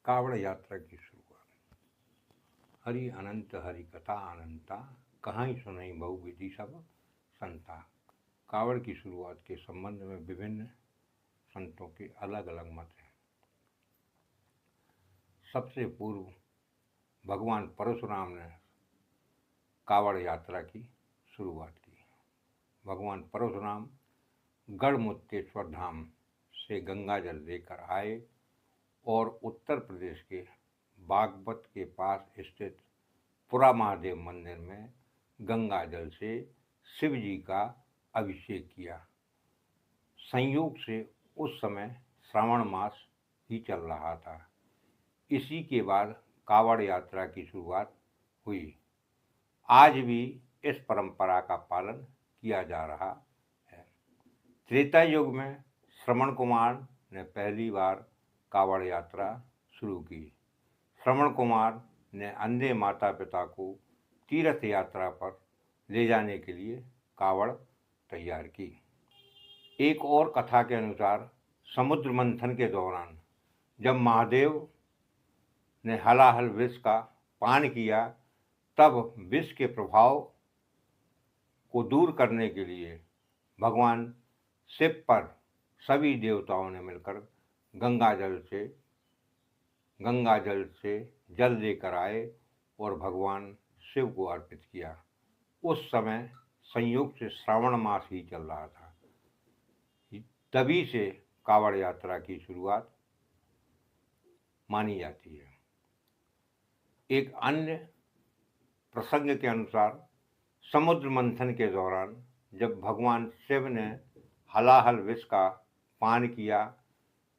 कावड़ यात्रा की शुरुआत। हरि अनंत हरि कथा अनंता, कहानी सुनाई बहु विधि सब संता। कावड़ की शुरुआत के संबंध में विभिन्न संतों के अलग अलग मत हैं। सबसे पूर्व भगवान परशुराम ने कावड़ यात्रा की शुरुआत की। भगवान परशुराम गढ़मुक्तेश्वर धाम से गंगा जल लेकर आए और उत्तर प्रदेश के बागपत के पास स्थित पुरा महादेव मंदिर में गंगा जल से शिव जी का अभिषेक किया। संयोग से उस समय श्रावण मास ही चल रहा था। इसी के बाद कावड़ यात्रा की शुरुआत हुई। आज भी इस परंपरा का पालन किया जा रहा है। त्रेता युग में श्रवण कुमार ने पहली बार कावड़ यात्रा शुरू की। श्रवण कुमार ने अंधे माता पिता को तीर्थ यात्रा पर ले जाने के लिए कावड़ तैयार की। एक और कथा के अनुसार समुद्र मंथन के दौरान जब महादेव ने हलाहल विष का पान किया, तब विष के प्रभाव को दूर करने के लिए भगवान शिव पर सभी देवताओं ने मिलकर गंगा जल से जल लेकर आए और भगवान शिव को अर्पित किया। उस समय संयोग से श्रावण मास ही चल रहा था। तभी से कावड़ यात्रा की शुरुआत मानी जाती है। एक अन्य प्रसंग के अनुसार समुद्र मंथन के दौरान जब भगवान शिव ने हलाहल विष का पान किया,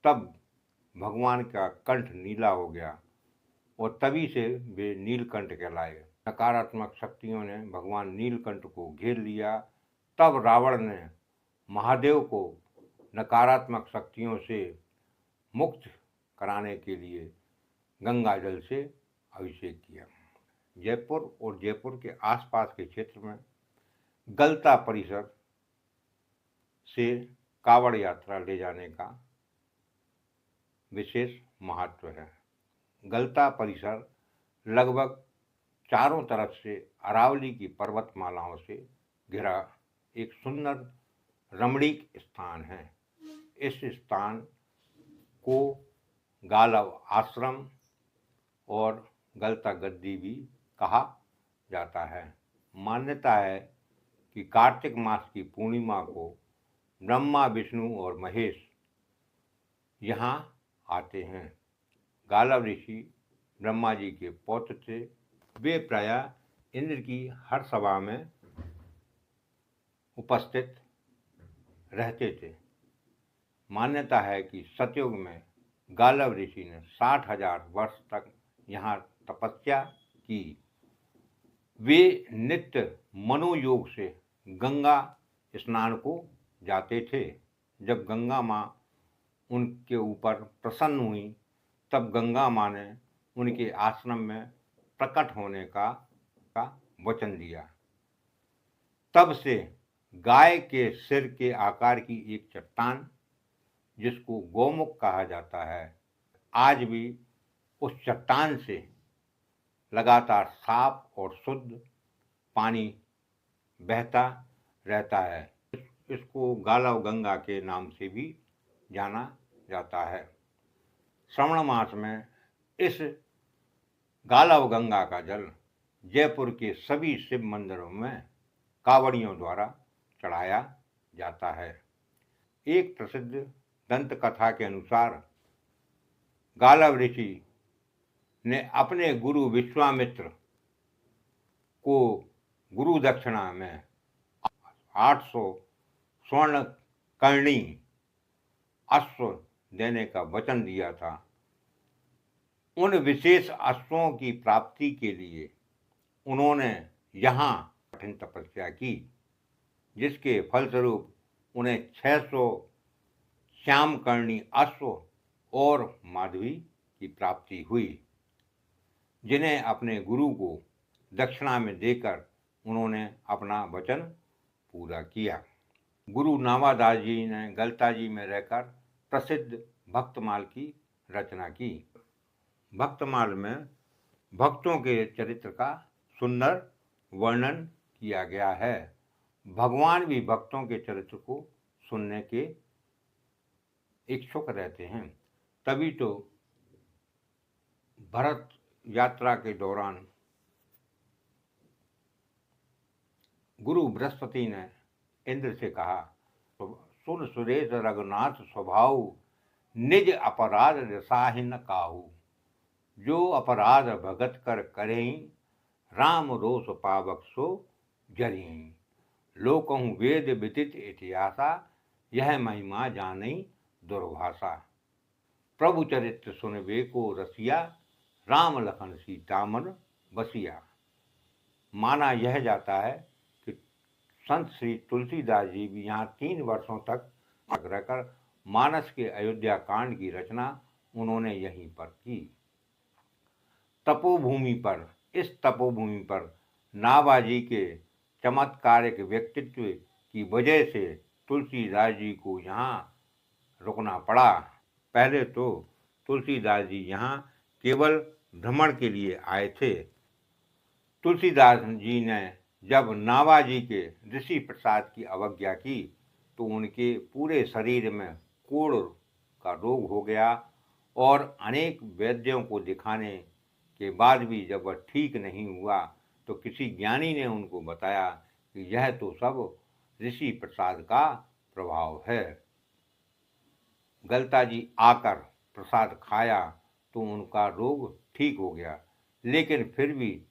तब भगवान का कंठ नीला हो गया और तभी से वे नीलकंठ कहलाए। नकारात्मक शक्तियों ने भगवान नीलकंठ को घेर लिया। तब रावण ने महादेव को नकारात्मक शक्तियों से मुक्त कराने के लिए गंगा जल से अभिषेक किया। जयपुर और जयपुर के आसपास के क्षेत्र में गलता परिसर से कावड़ यात्रा ले जाने का विशेष महत्व है। गलता परिसर लगभग चारों तरफ से अरावली की पर्वतमालाओं से घिरा एक सुंदर रमणीक स्थान है। इस स्थान को गालव आश्रम और गलता गद्दी भी कहा जाता है। मान्यता है कि कार्तिक मास की पूर्णिमा को ब्रह्मा, विष्णु और महेश यहाँ आते हैं। गालव ऋषि ब्रह्मा जी के पौत्र थे। वे प्रायः इंद्र की हर सभा में उपस्थित रहते थे। मान्यता है कि सतयुग में गालव ऋषि ने 60,000 वर्ष तक यहाँ तपस्या की। वे नित्य मनोयोग से गंगा स्नान को जाते थे। जब गंगा माँ उनके ऊपर प्रसन्न हुई, तब गंगा माँ ने उनके आश्रम में प्रकट होने का वचन दिया। तब से गाय के सिर के आकार की एक चट्टान, जिसको गौमुख कहा जाता है, आज भी उस चट्टान से लगातार साफ और शुद्ध पानी बहता रहता है। इसको गालव गंगा के नाम से भी जाना जाता है। श्रावण मास में इस गालव गंगा का जल जयपुर के सभी शिव मंदिरों में कांवड़ियों द्वारा चढ़ाया जाता है। एक प्रसिद्ध दंत कथा के अनुसार गालव ऋषि ने अपने गुरु विश्वामित्र को गुरु दक्षिणा में 800 स्वर्ण कर्णी अश्व देने का वचन दिया था। उन विशेष अश्वों की प्राप्ति के लिए उन्होंने यहाँ कठिन तपस्या की, जिसके फलस्वरूप उन्हें 600 श्यामकर्णी अश्व और माधवी की प्राप्ति हुई, जिन्हें अपने गुरु को दक्षिणा में देकर उन्होंने अपना वचन पूरा किया। गुरु नामादास जी ने गलता जी में रहकर प्रसिद्ध भक्तमाल की रचना की। भक्तमाल में भक्तों के चरित्र का सुंदर वर्णन किया गया है। भगवान भी भक्तों के चरित्र को सुनने के इच्छुक रहते हैं। तभी तो भरत यात्रा के दौरान गुरु बृहस्पति ने इंद्र से कहा, सुन सुरेश रघुनाथ स्वभाव, निज अपराध रसाहिन काहू, जो अपराध भगत कर करें, राम रोष पावक सो जरी, लोकहु वेद विदित इतिहासा, यह महिमा जानी दुर्भाषा, प्रभु चरित्र सुनबे को रसिया, राम लखन सीता मन बसिया। माना यह जाता है कि संत श्री तुलसीदास जी भी यहाँ 3 वर्षों तक रहकर मानस के अयोध्या कांड की रचना उन्होंने यहीं पर की। तपोभूमि पर, इस तपोभूमि पर नाभाजी के चमत्कारिक व्यक्तित्व की वजह से तुलसीदास जी को यहाँ रुकना पड़ा। पहले तो तुलसीदास जी यहाँ केवल भ्रमण के लिए आए थे। तुलसीदास जी ने जब नाभाजी के ऋषि प्रसाद की अवज्ञा की तो उनके पूरे शरीर में कोढ़ का रोग हो गया और अनेक वैद्यों को दिखाने के बाद भी जब वह ठीक नहीं हुआ तो किसी ज्ञानी ने उनको बताया कि यह तो सब ऋषि प्रसाद का प्रभाव है। गलता जी आकर प्रसाद खाया तो उनका रोग ठीक हो गया, लेकिन फिर भी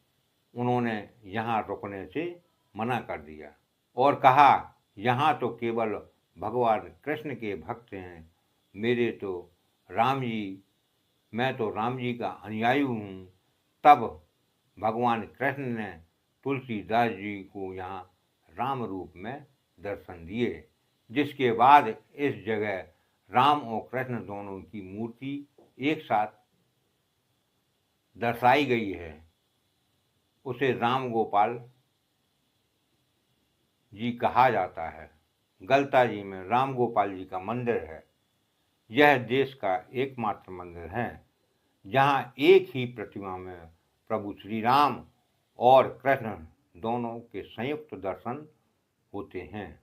उन्होंने यहाँ रुकने से मना कर दिया और कहा, यहाँ तो केवल भगवान कृष्ण के भक्त हैं, मैं तो राम जी का अनुयायी हूँ। तब भगवान कृष्ण ने तुलसीदास जी को यहाँ राम रूप में दर्शन दिए, जिसके बाद इस जगह राम और कृष्ण दोनों की मूर्ति एक साथ दर्शाई गई है। उसे राम गोपाल जी कहा जाता है। गलता जी में राम गोपाल जी का मंदिर है। यह देश का एकमात्र मंदिर है जहाँ एक ही प्रतिमा में प्रभु श्री राम और कृष्ण दोनों के संयुक्त दर्शन होते हैं।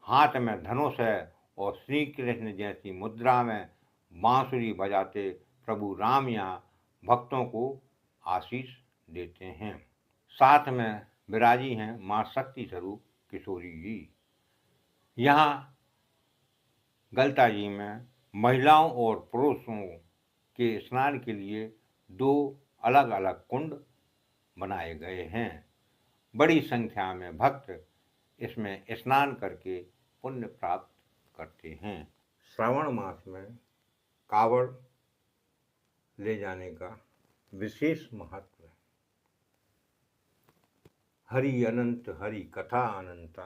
हाथ में धनुष है और श्री कृष्ण जैसी मुद्रा में बांसुरी बजाते प्रभु राम यहाँ भक्तों को आशीष देते हैं। साथ में विराजी हैं माँ शक्ति स्वरूप किशोरी जी। यहाँ गलता जी में महिलाओं और पुरुषों के स्नान के लिए 2 अलग अलग कुंड बनाए गए हैं। बड़ी संख्या में भक्त इसमें स्नान करके पुण्य प्राप्त करते हैं। श्रावण मास में कावड़ ले जाने का विशेष महत्व है। हरि अनंत हरि कथा अनंता,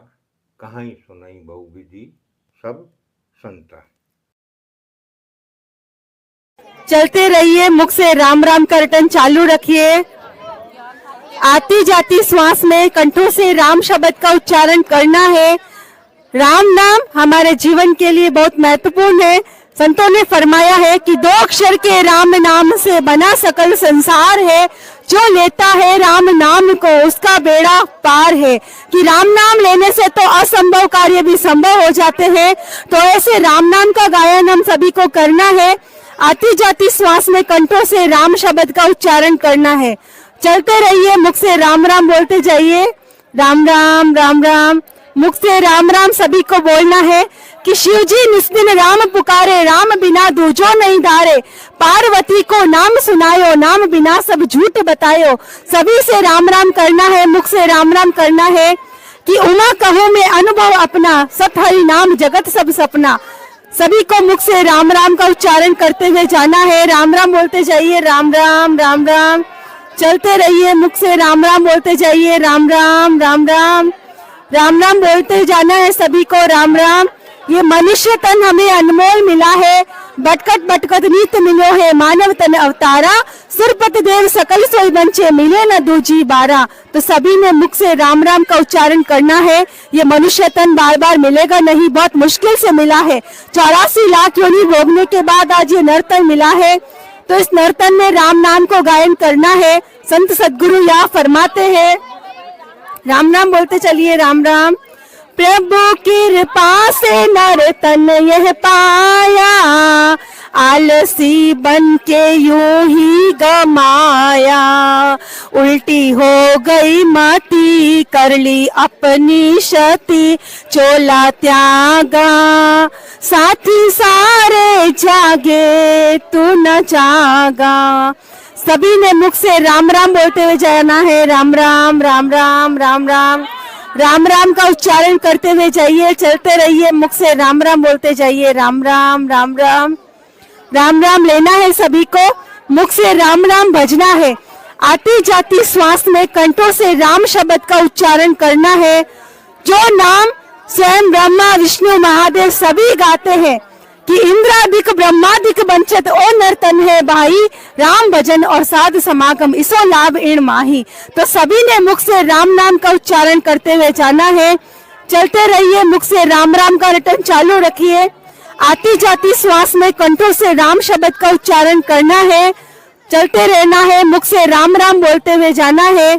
कहीं सुनई बहुविधि सब संता। चलते रहिए, मुख से राम राम का रटन चालू रखिए। आती जाती श्वास में कंठों से राम शब्द का उच्चारण करना है। राम नाम हमारे जीवन के लिए बहुत महत्वपूर्ण है। संतों ने फरमाया है कि 2 अक्षर के राम नाम से बना सकल संसार है, जो लेता है राम नाम को उसका बेड़ा पार है। कि राम नाम लेने से तो असंभव कार्य भी संभव हो जाते हैं। तो ऐसे राम नाम का गायन हम सभी को करना है। आती जाती श्वास में कंठों से राम शब्द का उच्चारण करना है। चलते रहिए, मुख से राम राम बोलते जाइए। राम राम राम राम, मुख से राम राम सभी को बोलना है कि शिव जी निस्दिन राम पुकारे, राम बिना दूजो नहीं धारे। पार्वती को नाम सुनायो, नाम बिना सब झूठ बतायो। सभी से राम राम करना है, मुख से राम राम करना है कि उमा कहो में अनुभव अपना, सत हरि नाम जगत सब सपना। सभी को मुख से राम राम का उच्चारण करते हुए जाना है। राम राम बोलते जाइए। राम राम राम राम, चलते रहिए, मुख से राम राम बोलते जाइए। राम राम राम राम, राम राम बोलते जाना है सभी को। राम राम। ये मनुष्य तन हमें अनमोल मिला है, बटकट बटकट नीत मिलो है मानव तन अवतारा। सुरपत देव सकल सोई बंचे, मिले न दूजी बारा। तो सभी ने मुख से राम राम का उच्चारण करना है। ये मनुष्य तन बार बार मिलेगा नहीं, बहुत मुश्किल से मिला है। 84 लाख योनि भोगने के बाद आज ये नर तन मिला है। तो इस नर्तन में राम नाम को गायन करना है। संत सदगुरु यहाँ फरमाते हैं, राम नाम बोलते चलिए, राम राम। प्रभु कृपा से नर्तन यह पाया, आलसी बन के यूं ही गमाया। उल्टी हो गई माटी, कर ली अपनी क्षति, चोला त्यागा साथी सारे जागे, तू न जागा। सभी ने मुख से राम राम बोलते हुए जाना है। राम राम राम राम राम राम, राम राम का उच्चारण करते हुए जाइए, चलते रहिए, मुख से राम राम बोलते जाइए। राम राम राम राम राम राम लेना है सभी को, मुख से राम राम भजना है। आती जाती श्वास में कंठों से राम शब्द का उच्चारण करना है। जो नाम स्वयं ब्रह्मा विष्णु महादेव सभी गाते हैं कि इंद्रादिक ब्रह्मादिक बंचत ओ नर्तन है भाई, राम भजन और साध समागम इसो लाभ इण माही। तो सभी ने मुख से राम नाम का उच्चारण करते हुए जाना है। चलते रहिए, मुख से राम राम का रटन चालू रखिए। आती जाती श्वास में कंठों से राम शब्द का उच्चारण करना है। चलते रहना है, मुख से राम राम बोलते हुए जाना है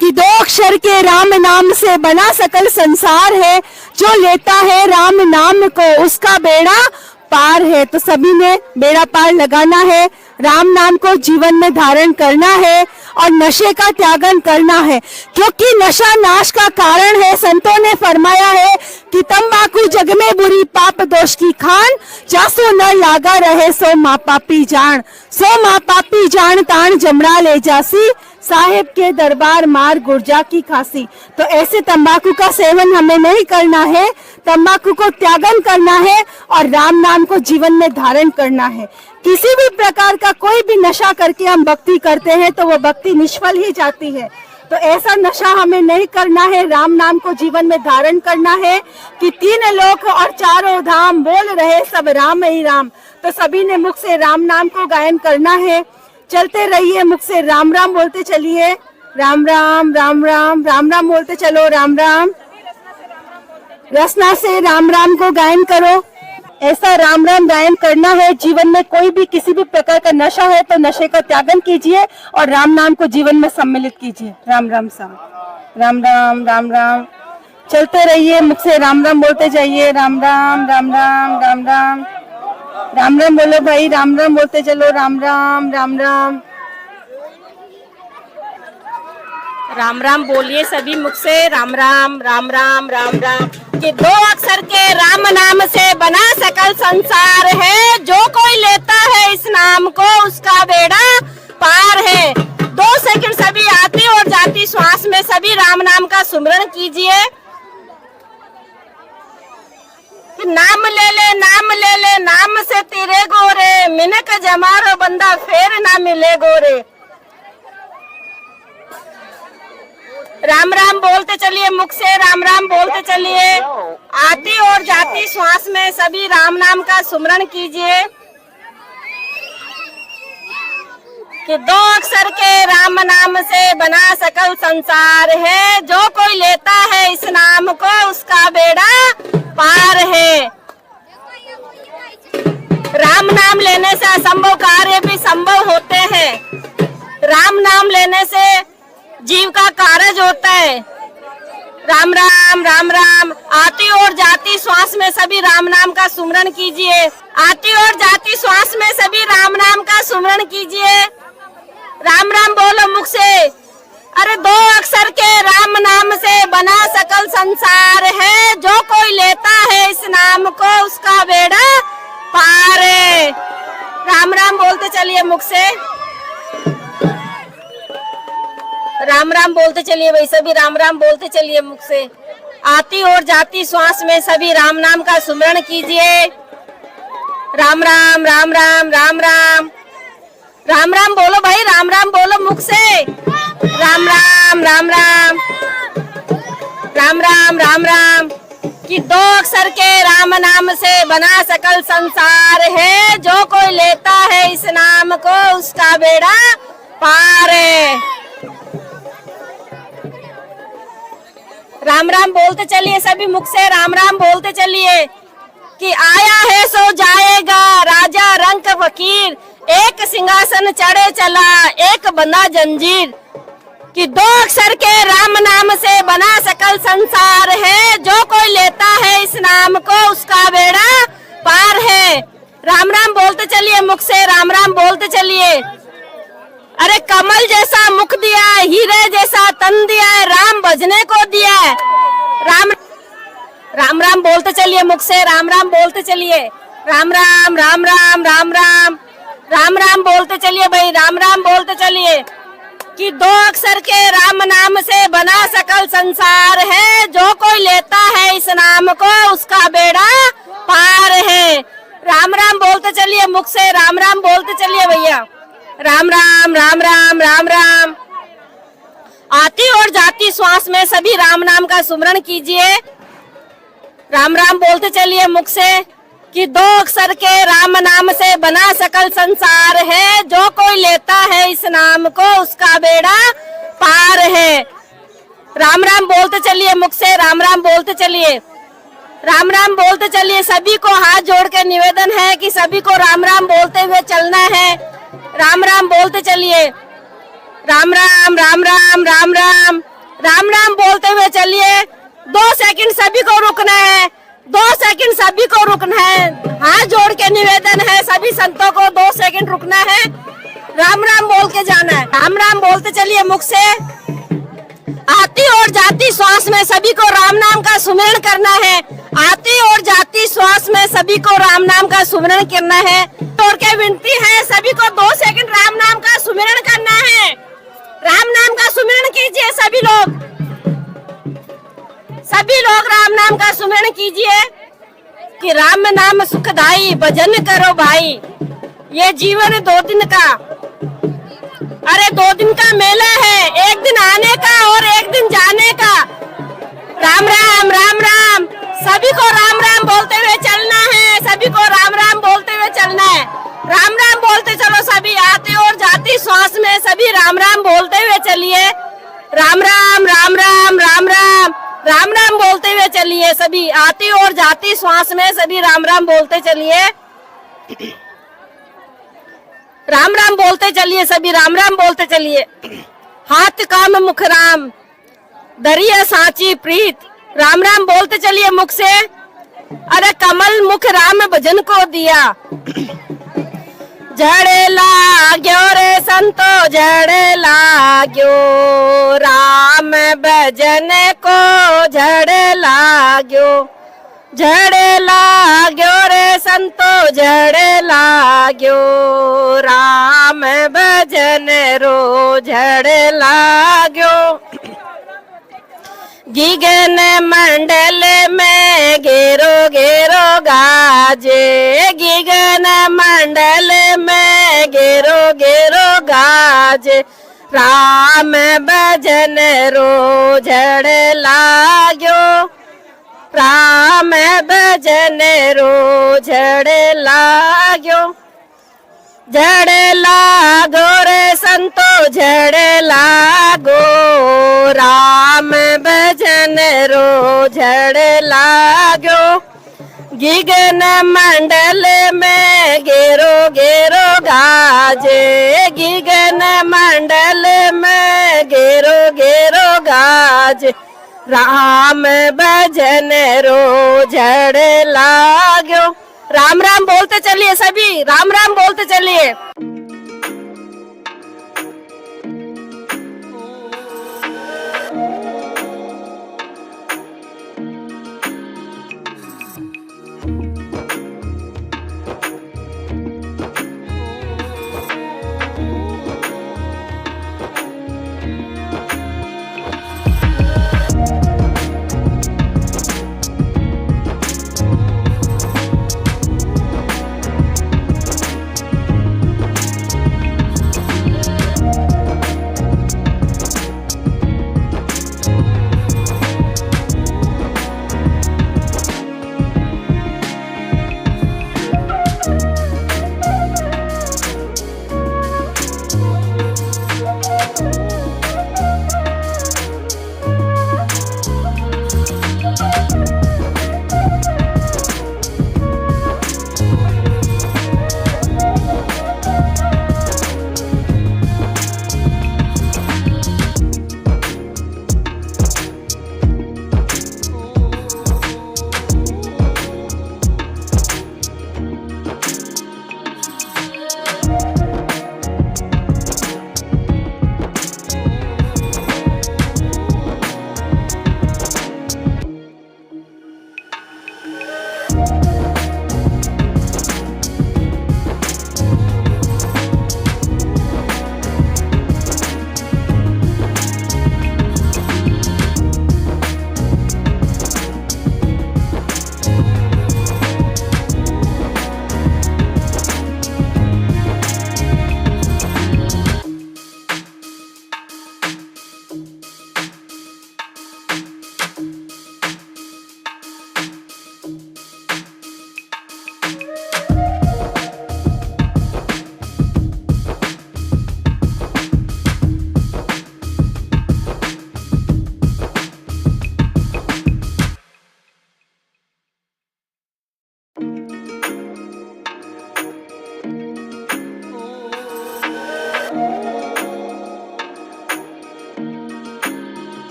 कि 2 अक्षर के राम नाम से बना सकल संसार है, जो लेता है राम नाम को उसका बेड़ा पार है। तो सभी ने बेड़ा पार लगाना है, राम नाम को जीवन में धारण करना है और नशे का त्यागन करना है, क्योंकि नशा नाश का कारण है। संतों ने फरमाया है कि तंबाकू जग में बुरी, पाप दोष की खान, जासो न लागा रहे सो माँ पापी जान, सो माँ पापी जान तान जमड़ा ले जासी, साहेब के दरबार मार गुर्जा की खांसी। तो ऐसे तंबाकू का सेवन हमें नहीं करना है, तंबाकू को त्यागन करना है और राम नाम को जीवन में धारण करना है। किसी भी प्रकार का कोई भी नशा करके हम भक्ति करते हैं तो वो भक्ति निष्फल ही जाती है। तो ऐसा नशा हमें नहीं करना है, राम नाम को जीवन में धारण करना है कि 3 लोक और 4 धाम बोल रहे सब राम ही राम। तो सभी ने मुख से राम नाम को गायन करना है। चलते रहिए, मुख से राम राम बोलते चलिए। राम राम राम राम राम राम बोलते चलो। राम राम, रसना से राम राम को गायन करो। ऐसा राम राम गायन करना है। जीवन में कोई भी किसी भी प्रकार का नशा है तो नशे का त्यागन कीजिए और राम नाम को जीवन में सम्मिलित कीजिए। राम राम सा, राम राम राम राम। चलते रहिए, मुख से राम राम बोलते जाइए। राम राम राम राम राम राम राम राम बोलो भाई, राम राम बोलते चलो। राम राम राम राम राम राम बोलिए सभी मुख से। राम राम राम राम राम राम कि 2 अक्षर के राम नाम से बना सकल संसार है, जो कोई लेता है इस नाम को उसका बेड़ा पार है। 2 सेकंड सभी आती और जाती श्वास में सभी राम नाम का सुमरण कीजिए। नाम ले ले नाम ले ले, नाम से तेरे गोरे, मिनक जमारो बंदा फेर ना मिले गोरे। राम राम बोलते चलिए, मुख से राम राम बोलते चलिए। आती और जाती श्वास में सभी राम नाम का सुमरण कीजिए कि 2 अक्षर के राम नाम से बना सकल संसार है, जो कोई लेता है इस नाम को उसका बेड़ा पार है। राम नाम लेने से असंभव कार्य भी संभव होते हैं। राम नाम लेने से जीव का कारज होता है। राम राम राम राम। आती और जाती श्वास में सभी राम नाम का सुमरण कीजिए। आती और जाती श्वास में सभी राम नाम का सुमरण कीजिए। राम राम बोलो मुख से। अरे 2 अक्षर के राम नाम से बना सकल संसार है, जो कोई लेता है इस नाम को उसका बेड़ा पार है। राम राम बोलते चलिए मुख से। राम राम बोलते चलिए भाई सभी, राम राम बोलते चलिए मुख से। आती और जाती श्वास में सभी राम नाम का सुमरण कीजिए। राम राम राम राम राम राम राम राम बोलो भाई, राम राम बोलो मुख से। राम राम राम राम राम राम राम राम कि 2 अक्षर के राम नाम से बना सकल संसार है, जो कोई लेता है इस नाम को उसका बेड़ा पार है। राम राम बोलते चलिए सभी मुख से। राम राम बोलते चलिए कि आया है सो जाएगा, राजा रंक फकीर एक सिंहासन चढ़े चला एक बंधा जंजीर, कि दो अक्षर के राम नाम से बना सकल संसार है, जो कोई लेता है इस नाम को उसका बेड़ा पार है। राम राम बोलते चलिए मुख से, राम राम बोलते चलिए। अरे कमल जैसा मुख दिया है, हीरे जैसा तन दिया है, राम भजने को दिया है। राम राम राम बोलते चलिए मुख से, राम राम बोलते चलिए। राम राम राम राम राम राम राम राम बोलते चलिए भाई, राम राम बोलते चलिए। कि दो अक्षर के राम नाम से बना सकल संसार है, जो कोई लेता है इस नाम को उसका बेड़ा पार है। राम राम बोलते चलिए मुख से, राम राम बोलते चलिए भैया। राम राम राम राम राम राम। आती और जाती श्वास में सभी राम नाम का सुमरण कीजिए। राम राम बोलते चलिए मुख से, कि दो अक्षर के राम नाम से बना सकल संसार है, जो कोई लेता है इस नाम को उसका बेड़ा पार है। राम राम बोलते चलिए मुख से, राम राम बोलते चलिए। राम राम बोलते चलिए। सभी को हाथ जोड़ के निवेदन है कि सभी को राम राम बोलते हुए चलना है। राम राम बोलते चलिए। राम राम राम राम राम राम राम राम बोलते हुए चलिए। 2 सेकंड सभी को रुकना है, 2 सेकंड सभी को रुकना है। हाथ जोड़ के निवेदन है सभी संतों को 2 सेकंड रुकना है, राम राम बोल के जाना है। राम राम बोलते चलिए मुख से। आती और जाती श्वास में सभी को राम नाम का सुमिरन करना है। आती और जाती श्वास में सभी को राम नाम का सुमिरन करना है। तोड़ के विनती है सभी को 2 सेकंड राम नाम का सुमिरन करना है। राम नाम का सुमिरन कीजिए सभी लोग, सभी लोग राम नाम का सुमिरन कीजिए। कि राम नाम सुखदाई भजन करो भाई, ये जीवन 2 दिन का, अरे 2 दिन का मेला है, एक दिन आने का और एक दिन जाने का। राम राम राम राम। सभी को राम राम बोलते हुए चलना है, सभी को राम राम बोलते हुए चलना है। राम राम बोलते चलो सभी। आती और जाती श्वास में सभी राम राम बोलते हुए चलिए। राम राम राम राम राम राम राम राम बोलते हुए चलिए सभी। आती और जाती श्वास में सभी राम राम बोलते चलिए। राम राम बोलते चलिए सभी, राम राम बोलते चलिए। हाथ काम मुख राम, दरिया साची प्रीत। राम राम बोलते चलिए मुख से। अरे कमल मुख राम भजन को दिया। जड़े लाग्यो रे संतो जड़े लाग्यो, राम भजन को जड़े लाग्यो। जड़े लाग्यो रे संतो जड़े लाग्यो, राम भजन रो जड़े लाग्यो। गिगन मंडल में घेरो घेरो गाजे, गिगन मंडल में घेरो घेरो गाजे। राम भजन रो जड़ लाग्यो, राम भजन रो जड़ लाग्यो। जड़ लागो रे संतो जड़ लागो, राम भजन रो जड़ लागो। गिगन मंडल में घेरो घेरो गाजे, गिगन मंडल में घेरो घेरो गाजे। राम भजन रो जड़ लागो। राम राम बोलते चलिए सभी, राम राम बोलते चलिए।